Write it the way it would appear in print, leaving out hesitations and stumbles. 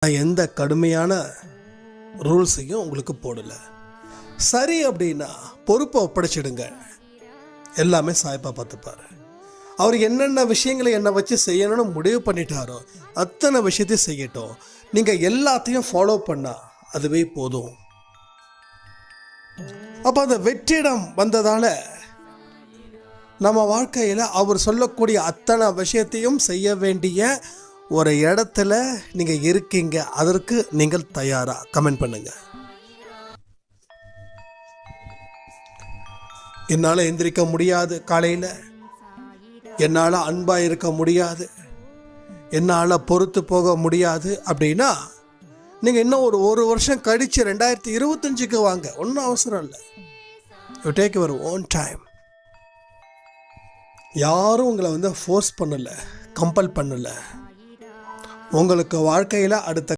நான் எந்த கடுமையான ரூல்ஸையும் உங்களுக்கு போடலை. சரி அப்படின்னா பொறுப்பை ஒப்படைச்சிடுங்க. எல்லாமே சாய்ப்பா பார்த்துப்பாரு. அவர் என்னென்ன விஷயங்களை என்னை வச்சு செய்யணும்னு முடிவு பண்ணிட்டாரோ அத்தனை விஷயத்தையும் செய்யட்டும். நீங்கள் எல்லாத்தையும் ஃபாலோ பண்ணால் அதுவே போதும். அப்போ அந்த வெற்றிடம் வந்ததால் நம்ம வாழ்க்கையில் அவர் சொல்லக்கூடிய அத்தனை விஷயத்தையும் செய்ய வேண்டிய ஒரு இடத்துல நீங்கள் இருக்கீங்க. அதற்கு நீங்கள் தயாரா? கமெண்ட் பண்ணுங்க. என்னால் எந்திரிக்க முடியாது, காலையில் என்னால் அன்பாக இருக்க முடியாது, என்னால் பொறுத்து போக முடியாது அப்படின்னா நீங்கள் இன்னும் ஒரு வருஷம் கழித்து 2025க்கு வாங்க. ஒன்றும் அவசரம் இல்லை. You take your own time. யாரும் உங்களை ஃபோர்ஸ் பண்ணலை, கம்பல் பண்ணலை. உங்களுக்கு வாழ்க்கையில் அடுத்த